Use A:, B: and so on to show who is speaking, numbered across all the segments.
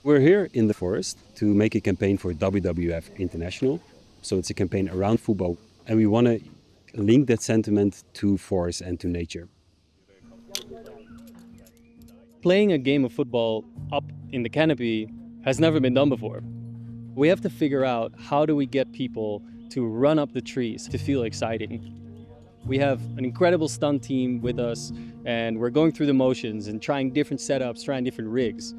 A: We're here in the forest to make a campaign for WWF International. So it's a campaign around football, and we want to link that sentiment to forest and to nature.
B: Playing a game of football up in the canopy has never been done before. We have to figure out how do we get people to run up the trees to feel exciting. We have an incredible stunt team with us, and we're going through the motions and trying different setups, trying different rigs.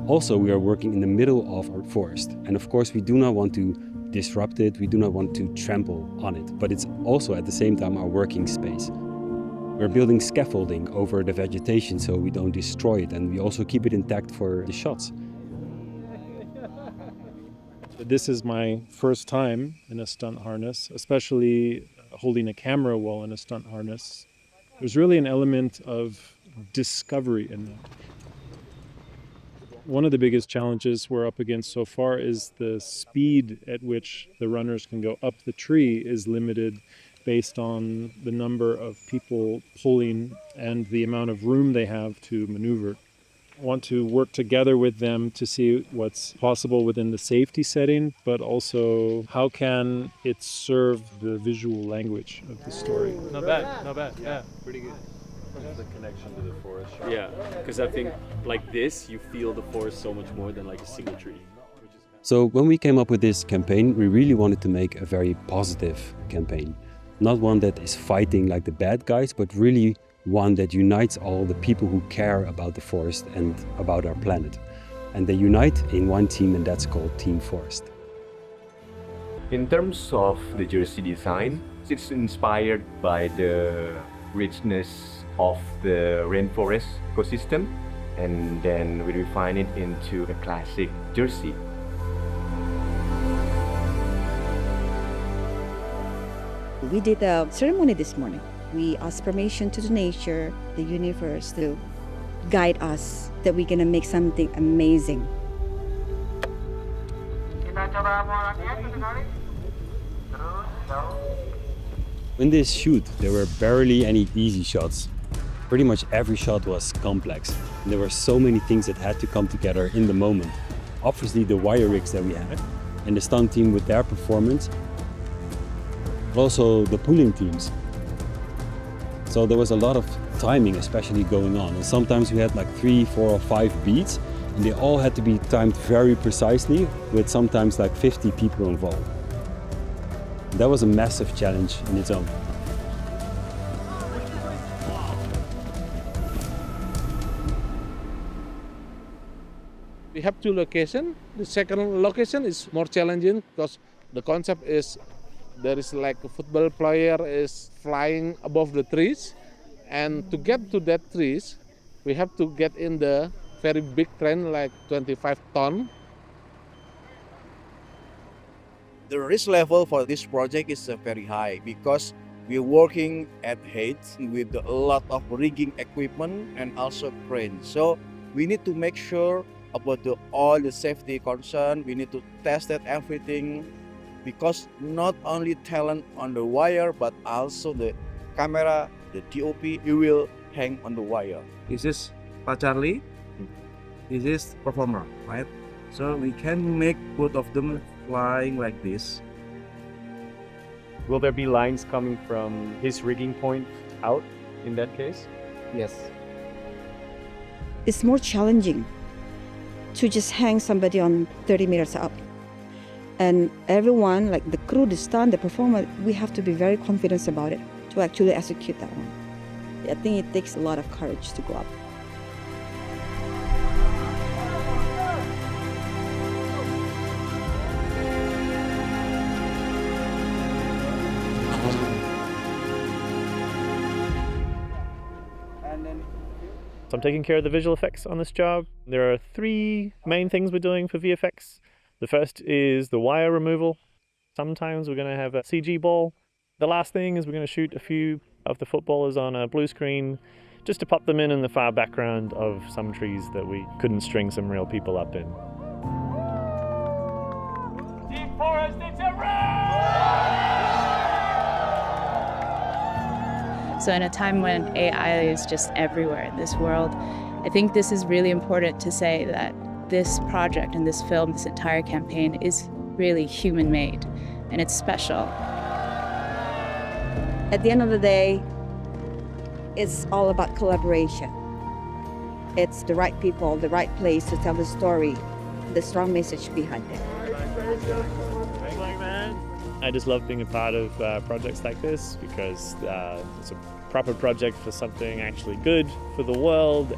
A: Also, we are working in the middle of our forest. And of course, we do not want to disrupt it. We do not want to trample on it. But it's also at the same time our working space. We're building scaffolding over the vegetation so we don't destroy it. And we also keep it intact for the shots.
C: This is my first time in a stunt harness, especially holding a camera while in a stunt harness. There's really an element of discovery in that. One of the biggest challenges we're up against so far is the speed at which the runners can go up the tree is limited based on the number of people pulling and the amount of room they have to maneuver. I want to work together with them to see what's possible within the safety setting, but also how can it serve the visual language of the story.
B: Not bad, yeah, pretty good.
D: The connection to the forest.
B: Yeah, because I think like this, you feel the forest so much more than like a single tree.
A: So when we came up with this campaign, we really wanted to make a very positive campaign. Not one that is fighting like the bad guys, but really one that unites all the people who care about the forest and about our planet. And they unite in one team, and that's called Team Forest.
E: In terms of the jersey design, it's inspired by the richness of the rainforest ecosystem, and then we refine it into a classic jersey.
F: We did a ceremony this morning. We asked permission to the nature, the universe, to guide us that we're gonna make something amazing.
A: In this shoot, there were barely any easy shots. Pretty much every shot was complex. And there were so many things that had to come together in the moment. Obviously the wire rigs that we had, and the stunt team with their performance, but also the pulling teams. So there was a lot of timing especially going on. And sometimes we had like 3, 4 or 5 beats, and they all had to be timed very precisely with sometimes like 50 people involved. That was a massive challenge in its own.
G: We have 2 locations. The second location is more challenging because the concept is there is like a football player is flying above the trees, and to get to that trees, we have to get in the very big train like 25 ton.
H: The risk level for this project is very high because we're working at height with a lot of rigging equipment and also cranes. So we need to make sure about all the safety concern. We need to test that everything because not only talent on the wire, but also the camera, the DOP, you will hang on the wire.
I: This is Pak Charlie. This is performer, right? So we can make both of them flying like this.
B: Will there be lines coming from his rigging point out in that case?
I: Yes.
F: It's more challenging to just hang somebody on 30 meters up. And everyone, like the crew, the stunt, the performer, we have to be very confident about it to actually execute that one. I think it takes a lot of courage to go up.
J: So I'm taking care of the visual effects on this job. There are 3 main things we're doing for VFX. The first is the wire removal. Sometimes we're going to have a CG ball. The last thing is we're going to shoot a few of the footballers on a blue screen just to pop them in the far background of some trees that we couldn't string some real people up in.
K: Team Forest, it's a So in a time when AI is just everywhere in this world, I think this is really important to say that this project and this film, this entire campaign is really human-made, and it's special.
F: At the end of the day, it's all about collaboration. It's the right people, the right place to tell the story, the strong message behind it.
J: I just love being a part of projects like this because it's a proper project for something actually good for the world.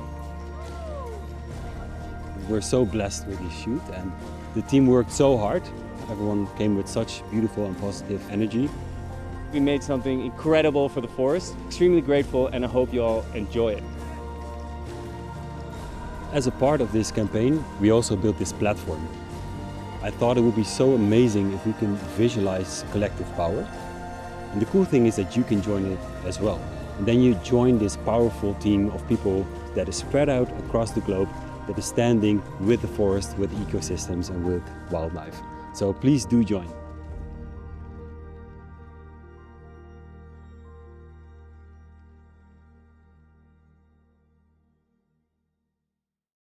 A: We're so blessed with this shoot, and the team worked so hard. Everyone came with such beautiful and positive energy.
B: We made something incredible for the forest. Extremely grateful, and I hope you all enjoy it.
A: As a part of this campaign, we also built this platform. I thought it would be so amazing if we can visualize collective power. And the cool thing is that you can join it as well. And then you join this powerful team of people that is spread out across the globe, that is standing with the forest, with ecosystems, and with wildlife. So please do join.